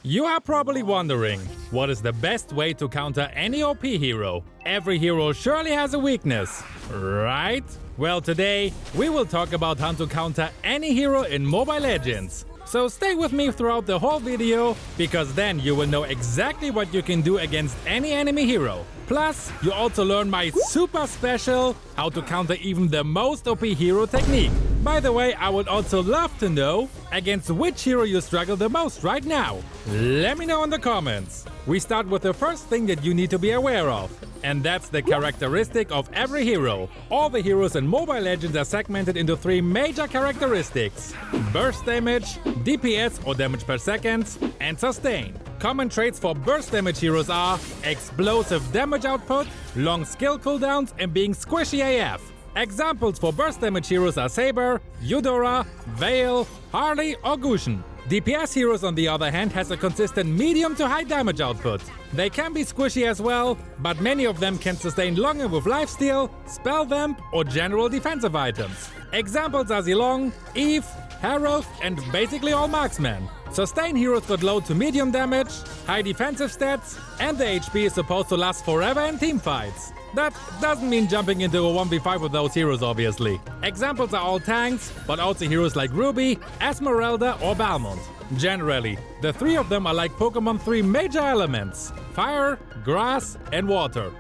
You are probably wondering, what is the best way to counter any OP hero? Every hero surely has a weakness, right? Well, today we will talk about how to counter any hero in Mobile Legends. So stay with me throughout the whole video, because then you will know exactly what you can do against any enemy hero. Plus, you also learn my super special how to counter even the most OP hero technique. By the way, I would also love to know against which hero you struggle the most right now. Let me know in the comments. We start with the first thing that you need to be aware of, and that's the characteristic of every hero. All the heroes in Mobile Legends are segmented into 3 major characteristics: burst damage, DPS or damage per second, and sustain. Common traits for burst damage heroes are explosive damage output, long skill cooldowns, and being squishy AF. Examples for burst damage heroes are Saber, Eudora, Vale, Harley, or Gusion. DPS heroes, on the other hand, has a consistent medium to high damage output. They can be squishy as well, but many of them can sustain longer with lifesteal, spell vamp, or general defensive items. Examples are Zilong, Eve, Herald, and basically all marksmen. Sustain heroes got low to medium damage, high defensive stats, and the HP is supposed to last forever in teamfights. That doesn't mean jumping into a 1v5 with those heroes, obviously. Examples are all tanks, but also heroes like Ruby, Esmeralda, or Balmond. Generally, the 3 of them are like Pokémon 3 major elements: fire, grass, and water.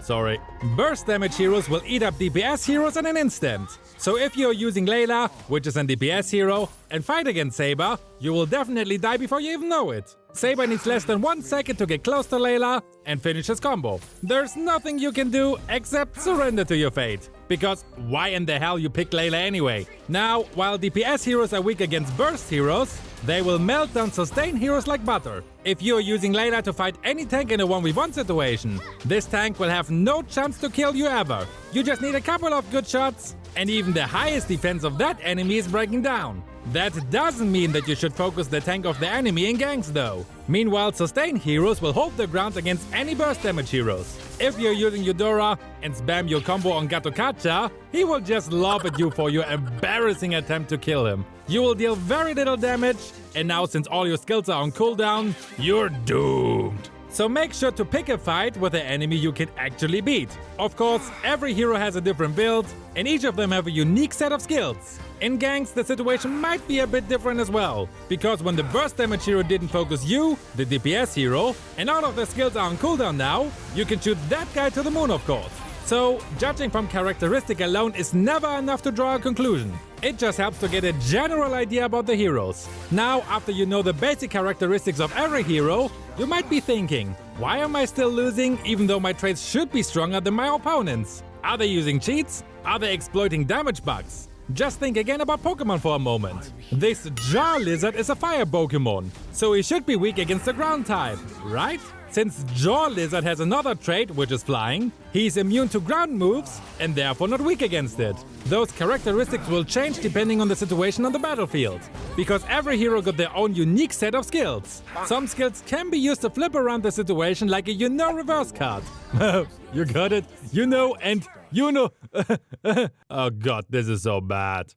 Sorry. Burst damage heroes will eat up DPS heroes in an instant. So if you're using Layla, which is an DPS hero, and fight against Saber, you will definitely die before you even know it. Saber needs less than 1 second to get close to Layla and finish his combo. There's nothing you can do except surrender to your fate. Because why in the hell you pick Layla anyway? Now, while DPS heroes are weak against burst heroes, they will melt down sustain heroes like butter. If you're using Layla to fight any tank in a 1v1 situation, this tank will have no chance to kill you ever. You just need a couple of good shots, and even the highest defense of that enemy is breaking down. That doesn't mean that you should focus the tank of the enemy in ganks though. Meanwhile, sustain heroes will hold their ground against any burst damage heroes. If you're using Eudora and spam your combo on 𝐷𝐷𝐿, he will just lob at you for your embarrassing attempt to kill him. You will deal very little damage, and now since all your skills are on cooldown, you're doomed. So make sure to pick a fight with an enemy you can actually beat. Of course, every hero has a different build, and each of them have a unique set of skills. In ganks, the situation might be a bit different as well, because when the burst damage hero didn't focus you, the DPS hero, and all of the skills are on cooldown now, you can shoot that guy to the moon, of course. So, judging from characteristic alone is never enough to draw a conclusion. It just helps to get a general idea about the heroes. Now, after you know the basic characteristics of every hero, you might be thinking, why am I still losing even though my traits should be stronger than my opponents? Are they using cheats? Are they exploiting damage bugs? Just think again about Pokemon for a moment. This 𝐷𝐿izard is a fire Pokemon, so he should be weak against the ground type, right? Since 𝐷𝐿izard has another trait, which is flying, he's immune to ground moves and therefore not weak against it. Those characteristics will change depending on the situation on the battlefield, because every hero got their own unique set of skills. Some skills can be used to flip around the situation like a reverse card. You got it? You know and you know. Oh god, this is so bad.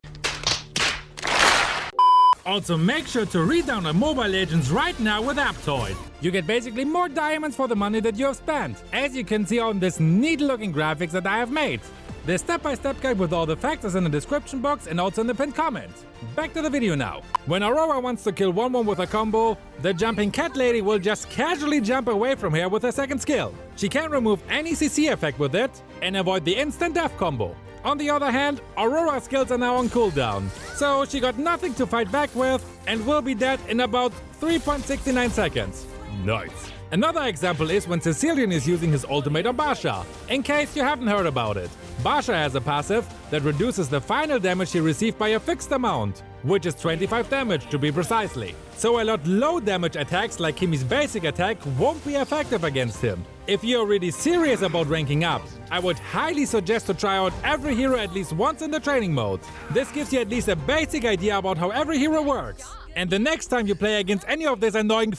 Also, make sure to read down on Mobile Legends right now with Aptoide. You get basically more diamonds for the money that you have spent, as you can see on this neat looking graphics that I have made. The step-by-step guide with all the facts is in the description box and also in the pinned comment. Back to the video now. When Aurora wants to kill 1-1 with a combo, the jumping cat lady will just casually jump away from her with her second skill. She can remove any CC effect with it and avoid the instant death combo. On the other hand, Aurora's skills are now on cooldown, so she got nothing to fight back with and will be dead in about 3.69 seconds. Nice. Another example is when Cecilion is using his ultimate on Basha, in case you haven't heard about it. Basha has a passive that reduces the final damage he received by a fixed amount, which is 25 damage to be precisely. So a lot low damage attacks like Kimmy's basic attack won't be effective against him. If you're really serious about ranking up, I would highly suggest to try out every hero at least once in the training mode. This gives you at least a basic idea about how every hero works. And the next time you play against any of these annoying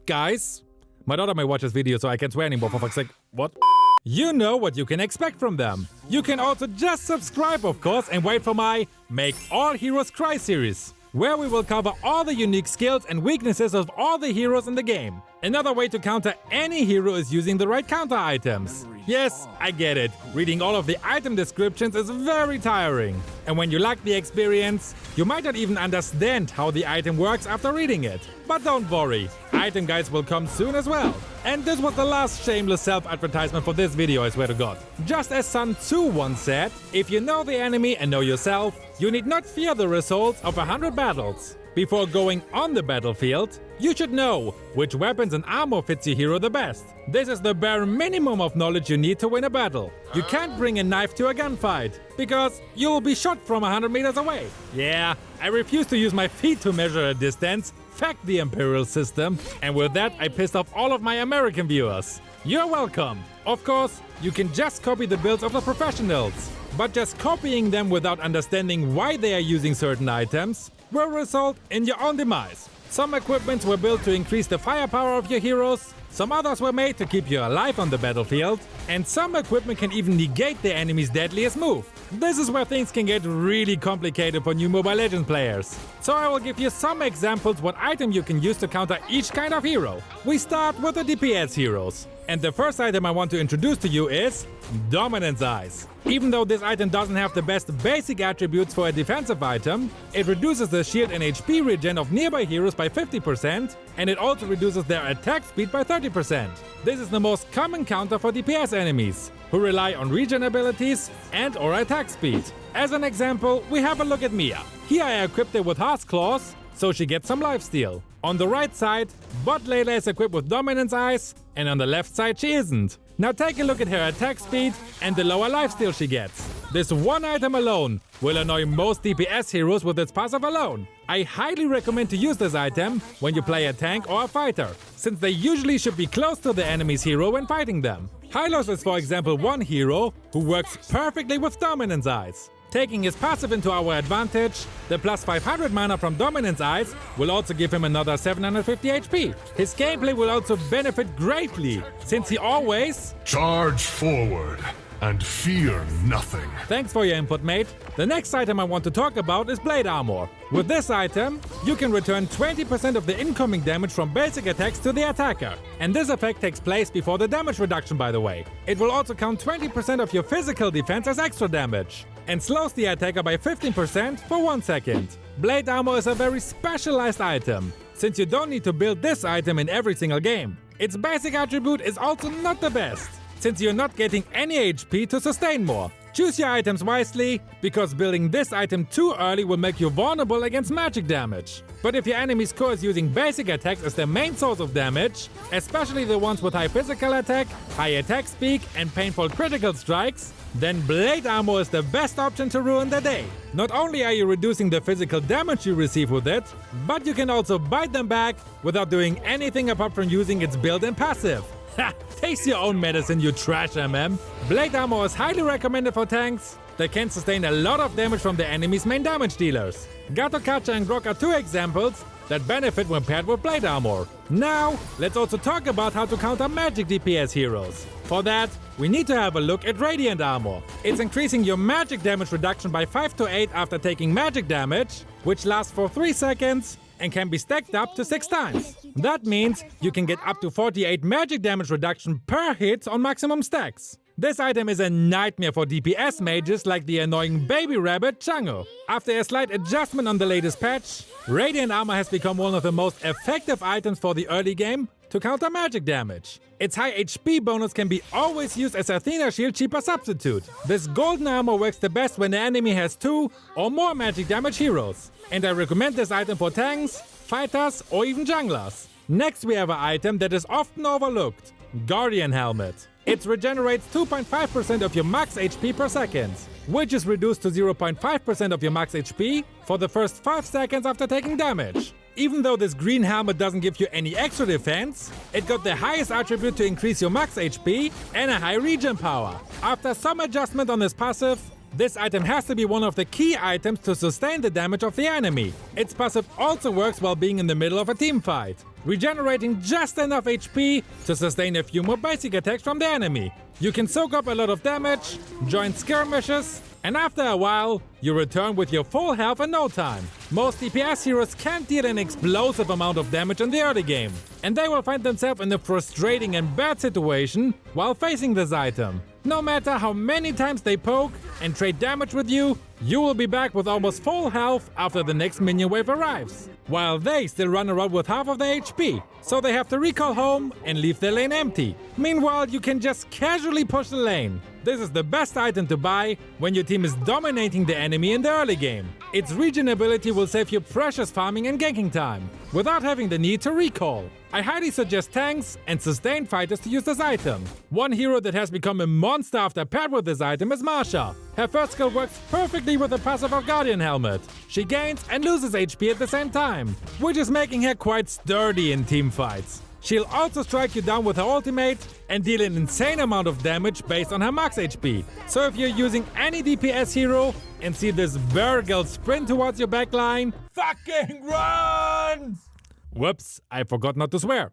guys, my daughter may watch this video so I can't swear anymore, for fuck's sake. What? You know what you can expect from them. You can also just subscribe, of course, and wait for my Make All Heroes Cry series. where we will cover all the unique skills and weaknesses of all the heroes in the game. Another way to counter any hero is using the right counter items. Yes, I get it. Reading all of the item descriptions is very tiring. And when you lack the experience, you might not even understand how the item works after reading it. But don't worry, item guides will come soon as well. And this was the last shameless self-advertisement for this video, I swear to God. Just as Sun Tzu once said, if you know the enemy and know yourself, you need not fear the results of 100 battles. Before going on the battlefield, you should know which weapons and armor fits your hero the best. This is the bare minimum of knowledge you need to win a battle. You can't bring a knife to a gunfight, because you will be shot from 100 meters away. Yeah, I refuse to use my feet to measure a distance. Fuck the Imperial system. And with that, I pissed off all of my American viewers. You're welcome. Of course, you can just copy the builds of the professionals. But just copying them without understanding why they are using certain items will result in your own demise. Some equipments were built to increase the firepower of your heroes, some others were made to keep you alive on the battlefield, and some equipment can even negate the enemy's deadliest move. This is where things can get really complicated for new Mobile Legends players. So I will give you some examples what item you can use to counter each kind of hero. We start with the DPS heroes. And the first item I want to introduce to you is Dominance Eyes. Even though this item doesn't have the best basic attributes for a defensive item, it reduces the shield and HP regen of nearby heroes by 50%, and it also reduces their attack speed by 30%. This is the most common counter for DPS enemies, who rely on regen abilities and or attack speed. As an example, we have a look at Mia. Here I equipped her with Heart's Claws, so she gets some lifesteal. On the right side, Bot Layla is equipped with Dominance Eyes, and on the left side she isn't. Now take a look at her attack speed and the lower lifesteal she gets. This one item alone will annoy most DPS heroes with its passive alone. I highly recommend to use this item when you play a tank or a fighter, since they usually should be close to the enemy's hero when fighting them. Hylos is for example one hero who works perfectly with Dominance Eyes. Taking his passive into our advantage, the plus 500 mana from Dominance Eyes will also give him another 750 HP. His gameplay will also benefit greatly, since he always charge forward and fear nothing. Thanks for your input, mate. The next item I want to talk about is Blade Armor. With this item, you can return 20% of the incoming damage from basic attacks to the attacker. And this effect takes place before the damage reduction, by the way. It will also count 20% of your physical defense as extra damage, and slows the attacker by 15% for 1 second. Blade Armor is a very specialized item, since you don't need to build this item in every single game. Its basic attribute is also not the best, since you're not getting any HP to sustain more. Choose your items wisely, because building this item too early will make you vulnerable against magic damage. But if your enemy's core is using basic attacks as their main source of damage, especially the ones with high physical attack, high attack speed, and painful critical strikes, then Blade Armor is the best option to ruin the day. Not only are you reducing the physical damage you receive with it, but you can also bite them back without doing anything apart from using its built-in passive. Ha! Taste your own medicine, you trash MM. Blade Armor is highly recommended for tanks that can sustain a lot of damage from the enemy's main damage dealers. Gato, 𝐾𝐲𝐬𝐼 and 𝐺𝑒 are two examples that benefit when paired with Blade Armor. Now, let's also talk about how to counter magic DPS heroes. For that, we need to have a look at Radiant Armor. It's increasing your magic damage reduction by 5 to 8 after taking magic damage, which lasts for 3 seconds and can be stacked up to 6 times. That means you can get up to 48 magic damage reduction per hit on maximum stacks. This item is a nightmare for DPS mages like the annoying baby rabbit Chango. After a slight adjustment on the latest patch, Radiant Armor has become one of the most effective items for the early game to counter magic damage. Its high HP bonus can be always used as Athena Shield cheaper substitute. This golden armor works the best when the enemy has 2 or more magic damage heroes. And I recommend this item for tanks, fighters or even junglers. Next we have an item that is often overlooked, Guardian Helmet. It regenerates 2.5% of your max HP per second, which is reduced to 0.5% of your max HP for the first 5 seconds after taking damage. Even though this green helmet doesn't give you any extra defense, it got the highest attribute to increase your max HP and a high regen power. After some adjustment on this passive, this item has to be one of the key items to sustain the damage of the enemy. Its passive also works while being in the middle of a team fight, regenerating just enough HP to sustain a few more basic attacks from the enemy. You can soak up a lot of damage, join skirmishes, and after a while, you return with your full health in no time. Most DPS heroes can't deal an explosive amount of damage in the early game, and they will find themselves in a frustrating and bad situation while facing this item. No matter how many times they poke and trade damage with you, you will be back with almost full health after the next minion wave arrives, while they still run around with half of their HP, so they have to recall home and leave their lane empty. Meanwhile, you can just casually push the lane. This is the best item to buy when your team is dominating the enemy in the early game. Its regen ability will save you precious farming and ganking time, without having the need to recall. I highly suggest tanks and sustained fighters to use this item. One hero that has become a monster after paired with this item is Marsha. Her first skill works perfectly with the passive of Guardian Helmet. She gains and loses HP at the same time, which is making her quite sturdy in team fights. She'll also strike you down with her ultimate and deal an insane amount of damage based on her max HP. So if you're using any DPS hero and see this Burgle sprint towards your backline, fucking run! Whoops, I forgot not to swear.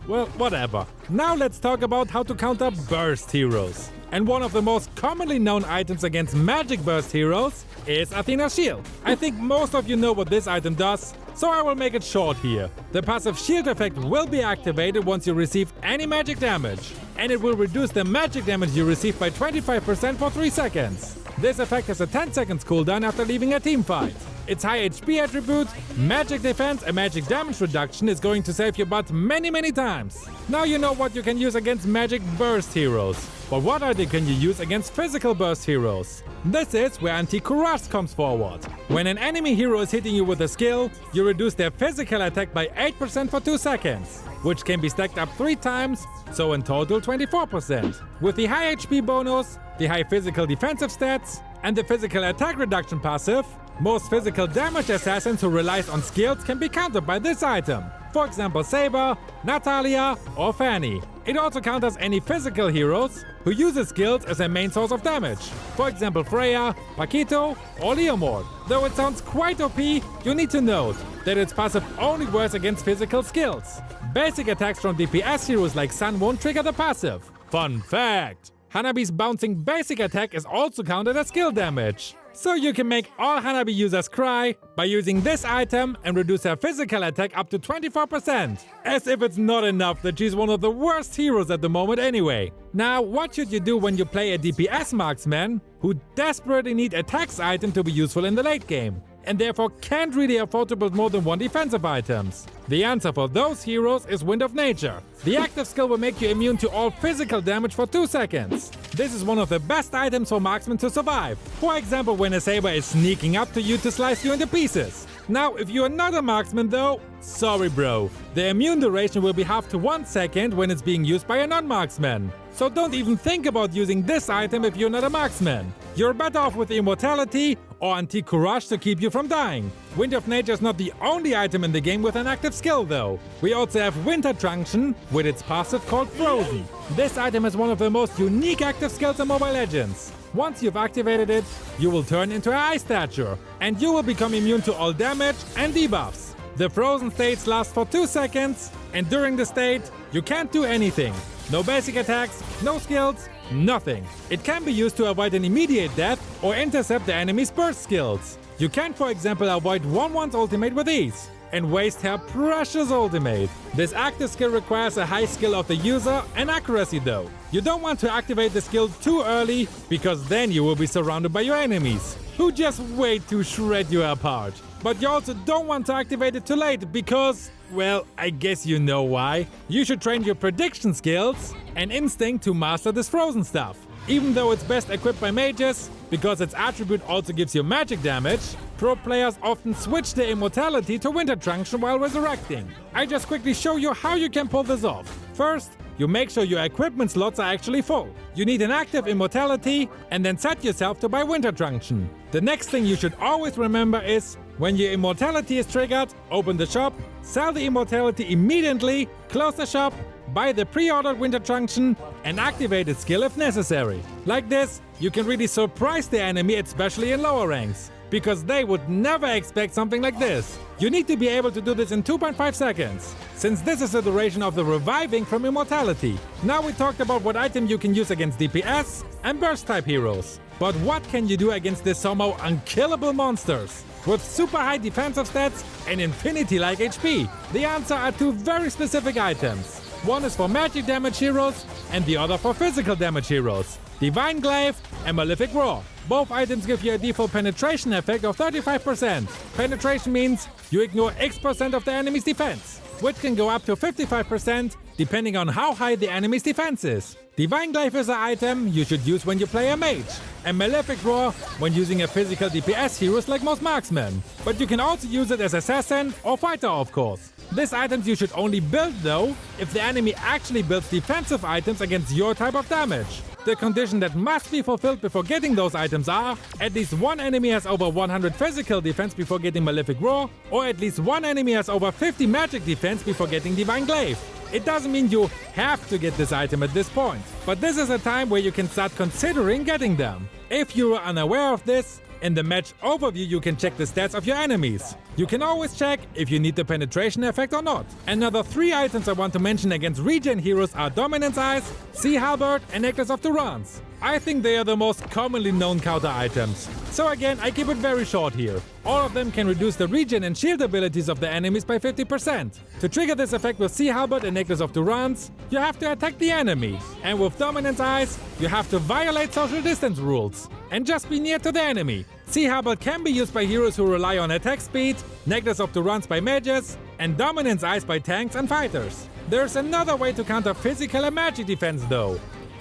Well, whatever. Now let's talk about how to counter burst heroes. And one of the most commonly known items against magic burst heroes is Athena Shield. I think most of you know what this item does, so I will make it short here. The passive shield effect will be activated once you receive any magic damage, and it will reduce the magic damage you receive by 25% for 3 seconds. This effect has a 10 seconds cooldown after leaving a team fight. Its high HP attribute, magic defense and magic damage reduction is going to save your butt many times. Now you know what you can use against magic burst heroes. But what item can you use against physical burst heroes? This is where Anti-𝐸𝐬𝐽 comes forward. When an enemy hero is hitting you with a skill, you reduce their physical attack by 8% for 2 seconds, which can be stacked up 3 times, so in total 24%. With the high HP bonus, the high physical defensive stats, and the physical attack reduction passive, most physical damage assassins who relies on skills can be countered by this item. For example, Saber, Natalia, or Fanny. It also counters any physical heroes who use skills as their main source of damage. For example, Freya, Paquito, or Leomord. Though it sounds quite OP, you need to note that its passive only works against physical skills. Basic attacks from DPS heroes like Sun won't trigger the passive. Fun fact! Hanabi's bouncing basic attack is also counted as skill damage. So you can make all Hanabi users cry by using this item and reduce her physical attack up to 24%. As if it's not enough that she's one of the worst heroes at the moment anyway. Now, what should you do when you play a DPS marksman who desperately need a tax item to be useful in the late game, and therefore can't really afford to build more than one defensive items? The answer for those heroes is Wind of Nature. The active skill will make you immune to all physical damage for 2 seconds. This is one of the best items for marksmen to survive. For example, when a saber is sneaking up to you to slice you into pieces. Now, if you are not a marksman though, sorry bro. The immune duration will be halved to 1 second when it's being used by a non-marksman. So don't even think about using this item if you're not a marksman. You're better off with Immortality or Anti-𝐸𝐬𝐽 to keep you from dying. Wind of Nature is not the only item in the game with an active skill though. We also have Winter Trunction with its passive called Frozen. This item is one of the most unique active skills in Mobile Legends. Once you've activated it, you will turn into an ice statue, and you will become immune to all damage and debuffs. The frozen states last for 2 seconds, and during the state, you can't do anything. No basic attacks, no skills, nothing. It can be used to avoid an immediate death or intercept the enemy's burst skills. You can, for example, avoid 1-1's ultimate with ease and waste her precious ultimate. This active skill requires a high skill of the user and accuracy though. You don't want to activate the skill too early, because then you will be surrounded by your enemies, who just wait to shred you apart. But you also don't want to activate it too late because, well, I guess you know why. You should train your prediction skills and instinct to master this frozen stuff. Even though it's best equipped by mages, because its attribute also gives you magic damage, pro players often switch their immortality to Winter Trunction while resurrecting. I just quickly show you how you can pull this off. First, you make sure your equipment slots are actually full. You need an active immortality and then set yourself to buy Winter Trunction. The next thing you should always remember is, when your immortality is triggered, open the shop, sell the immortality immediately, close the shop, buy the pre-ordered Winter Trunction, and activate its skill if necessary. Like this, you can really surprise the enemy, especially in lower ranks, because they would never expect something like this. You need to be able to do this in 2.5 seconds, since this is the duration of the reviving from immortality. Now we talked about what item you can use against DPS and burst type heroes. But what can you do against these somehow unkillable monsters? with super high defensive stats and infinity-like HP? The answer are two very specific items. One is for magic damage heroes and the other for physical damage heroes. Divine Glaive and Malefic Roar. Both items give you a default penetration effect of 35%. Penetration means you ignore X% of the enemy's defense, which can go up to 55% depending on how high the enemy's defense is. Divine Glaive is an item you should use when you play a mage, and Malefic Roar when using a physical DPS heroes like most marksmen. But you can also use it as assassin or fighter, of course. These items you should only build though if the enemy actually builds defensive items against your type of damage. The condition that must be fulfilled before getting those items are at least one enemy has over 100 physical defense before getting Malefic Roar, or at least one enemy has over 50 magic defense before getting Divine Glaive. It doesn't mean you have to get this item at this point, but this is a time where you can start considering getting them. If you are unaware of this, in the match overview you can check the stats of your enemies. You can always check if you need the penetration effect or not. Another 3 items I want to mention against regen heroes are Dominance Eyes, Sea Halberd and Necklace of Durance. I think they are the most commonly known counter items. So again, I keep it very short here. All of them can reduce the regen and shield abilities of the enemies by 50%. To trigger this effect with Sea Halberd and Necklace of Durance, you have to attack the enemy. And with Dominance Eyes, you have to violate social distance rules and just be near to the enemy. Sea Halberd can be used by heroes who rely on attack speed, Necklace of Durance by mages, and Dominance Eyes by tanks and fighters. There's another way to counter physical and magic defense though.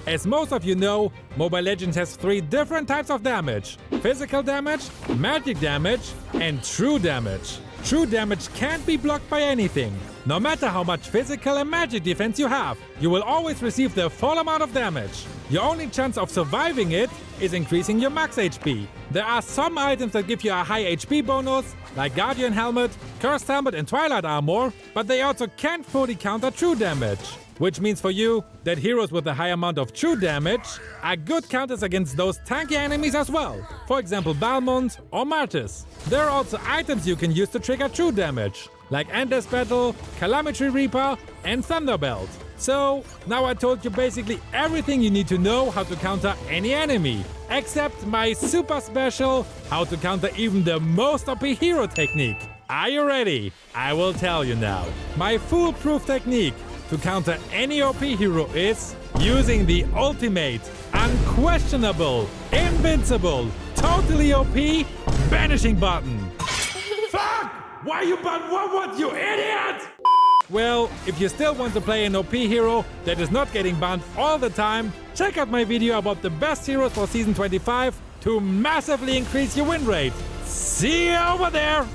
As most of you know, Mobile Legends has 3 different types of damage: physical damage, magic damage, and true damage. True damage can't be blocked by anything. No matter how much physical and magic defense you have, you will always receive the full amount of damage. Your only chance of surviving it is increasing your max HP. There are some items that give you a high HP bonus, like Guardian Helmet, Cursed Helmet and Twilight Armor, but they also can't fully counter true damage. Which means for you that heroes with a high amount of true damage are good counters against those tanky enemies as well. For example, Balmond or Martis. There are also items you can use to trigger true damage, like Endless Battle, Calamity Reaper and Thunderbelt. So, now I told you basically everything you need to know how to counter any enemy, except my super special how to counter even the most OP hero technique. Are you ready? I will tell you now. My foolproof technique to counter any OP hero is using the ultimate, unquestionable, invincible, totally OP banishing button. Fuck! Why you banned what, you idiot? Well, if you still want to play an OP hero that is not getting banned all the time, check out my video about the best heroes for Season 25 to massively increase your win rate. See you over there!